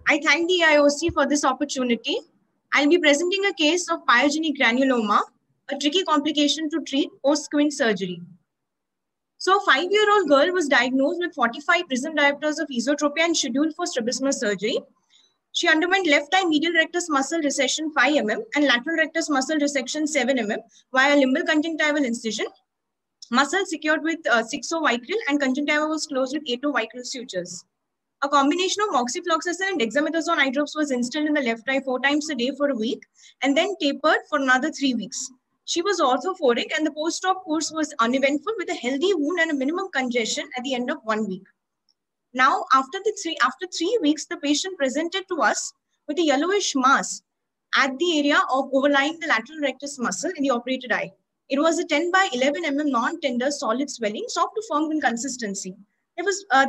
I thank the IOC for this opportunity. I'll be presenting a case of pyogenic granuloma, a tricky complication to treat post-squint surgery. So a 5-year-old girl was diagnosed with 45 prism diopters of esotropia and scheduled for strabismus surgery. She underwent left eye medial rectus muscle recession 5 mm and lateral rectus muscle resection 7 mm via limbal conjunctival incision. Muscle secured with 6-0 vicryl and conjunctiva was closed with 8-0 vicryl sutures. A combination of moxifloxacin and dexamethasone eye drops was instilled in the left eye 4 times a day for a week and then tapered for another 3 weeks. She was orthophoric and the post-op course was uneventful with a healthy wound and a minimum congestion at the end of 1 week. Now, after 3 weeks, the patient presented to us with a yellowish mass at the area of overlying the lateral rectus muscle in the operated eye. It was a 10 by 11 mm non-tender solid swelling, soft to firm in consistency. There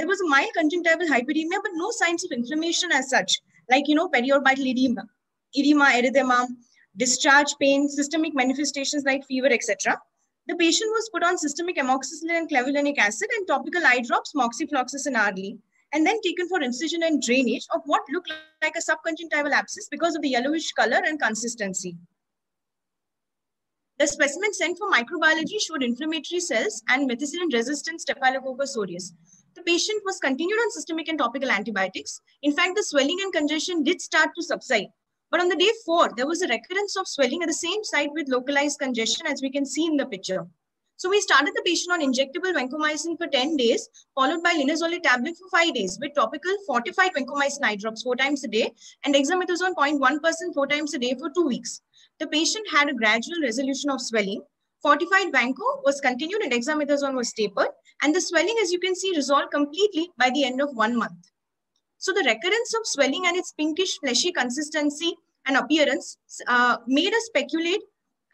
was a mild conjunctival hyperemia, but no signs of inflammation as such, like, periorbital edema, erythema, discharge pain, systemic manifestations like fever, etc. The patient was put on systemic amoxicillin and clavulanic acid and topical eye drops, moxifloxacin hourly, and then taken for incision and drainage of what looked like a subconjunctival abscess because of the yellowish color and consistency. The specimen sent for microbiology showed inflammatory cells and methicillin-resistant Staphylococcus aureus. The patient was continued on systemic and topical antibiotics. In fact, the swelling and congestion did start to subside. But on the day 4, there was a recurrence of swelling at the same site with localized congestion, as we can see in the picture. So we started the patient on injectable vancomycin for 10 days, followed by linezolid tablet for 5 days with topical fortified vancomycin eye drops 4 times a day and dexamethasone 0.1% 4 times a day for 2 weeks. The patient had a gradual resolution of swelling. Fortified vanco was continued and dexamethasone was tapered, and the swelling, as you can see, resolved completely by the end of 1 month. So the recurrence of swelling and its pinkish fleshy consistency and appearance made us speculate.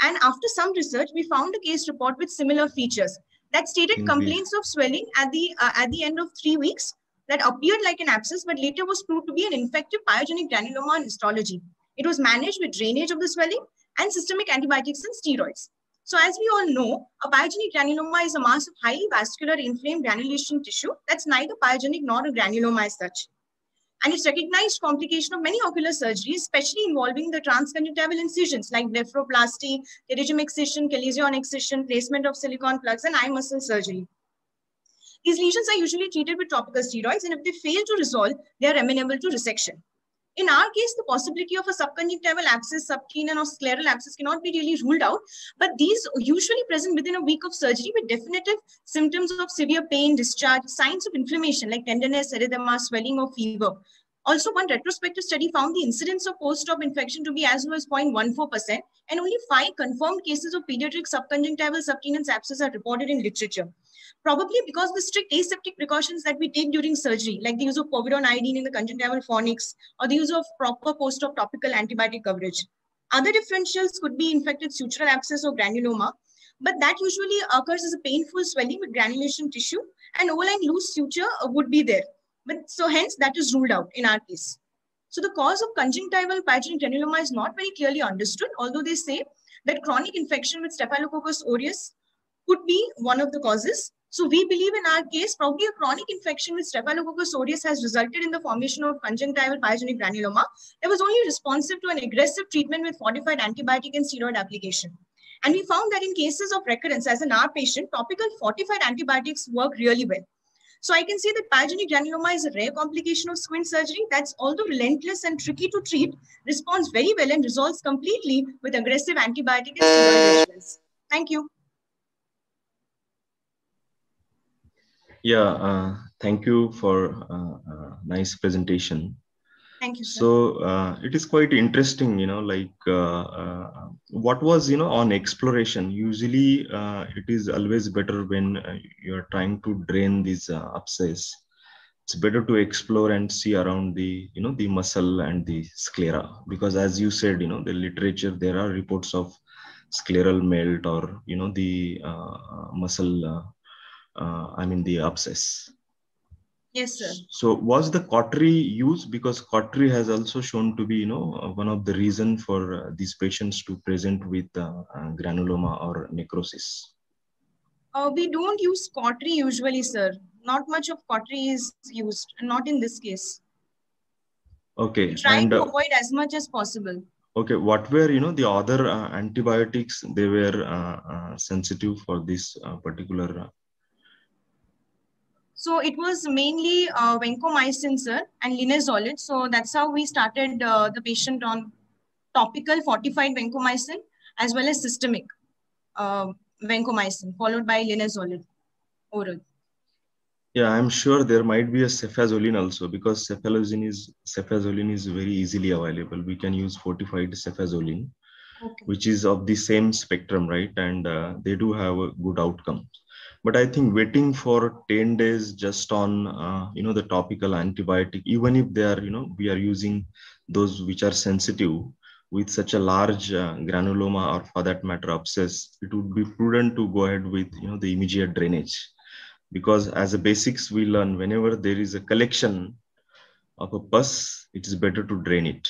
And after some research, we found a case report with similar features that stated complaints of swelling at the end of 3 weeks that appeared like an abscess, but later was proved to be an infective pyogenic granuloma on histology. It was managed with drainage of the swelling and systemic antibiotics and steroids. So as we all know, a pyogenic granuloma is a mass of highly vascular inflamed granulation tissue that's neither pyogenic nor a granuloma as such. And it's recognized complication of many ocular surgeries, especially involving the transconjunctival incisions like blepharoplasty, pterygium excision, chalazion excision, placement of silicone plugs, and eye muscle surgery. These lesions are usually treated with topical steroids, and if they fail to resolve, they are amenable to resection. In our case, the possibility of a subconjunctival abscess, subtenon, or scleral abscess cannot be really ruled out, but these usually present within a week of surgery with definitive symptoms of severe pain, discharge, signs of inflammation like tenderness, erythema, swelling, or fever. Also, one retrospective study found the incidence of post-op infection to be as low as 0.14%, and only 5 confirmed cases of pediatric subconjunctival subtenon abscess are reported in literature. Probably because the strict aseptic precautions that we take during surgery, like the use of povidone iodine in the conjunctival fornix or the use of proper post-op topical antibiotic coverage. Other differentials could be infected sutural abscess or granuloma, but that usually occurs as a painful swelling with granulation tissue, and overlying loose suture would be there. But so hence that is ruled out in our case. So the cause of conjunctival pyogenic granuloma is not very clearly understood, although they say that chronic infection with Staphylococcus aureus could be one of the causes. So we believe in our case, probably a chronic infection with Staphylococcus aureus has resulted in the formation of conjunctival pyogenic granuloma that was only responsive to an aggressive treatment with fortified antibiotic and steroid application. And we found that in cases of recurrence, as in our patient, topical fortified antibiotics work really well. So I can say that pyogenic granuloma is a rare complication of squint surgery that's, although relentless and tricky to treat, responds very well and resolves completely with aggressive antibiotic and steroid regimens. Thank you. Yeah, thank you for nice presentation. Thank you, sir. So it is quite interesting, what was, on exploration. Usually it is always better when you are trying to drain these abscess. It's better to explore and see around the, the muscle and the sclera, because as you said, the literature, there are reports of scleral melt or, the muscle, the abscess. Yes, sir. So was the cautery used? Because cautery has also shown to be, one of the reason for these patients to present with granuloma or necrosis. We don't use cautery usually, sir. Not much of cautery is used, not in this case. Okay. We try And to avoid as much as possible. okay, what were, the other antibiotics they were sensitive for this particular? So it was mainly vancomycin, sir, and linezolid. So that's how we started the patient on topical fortified vancomycin as well as systemic uh, vancomycin, followed by linezolid oral. Yeah, I'm sure there might be a cefazolin also, because cefazolin is very easily available. We can use fortified cefazolin, Okay. which is of the same spectrum, right? And they do have a good outcome. But I think waiting for 10 days just on the topical antibiotic, even if they are, we are using those which are sensitive with such a large granuloma, or for that matter abscess, it would be prudent to go ahead with the immediate drainage, because as a basics we learn, whenever there is a collection of a pus, it is better to drain it.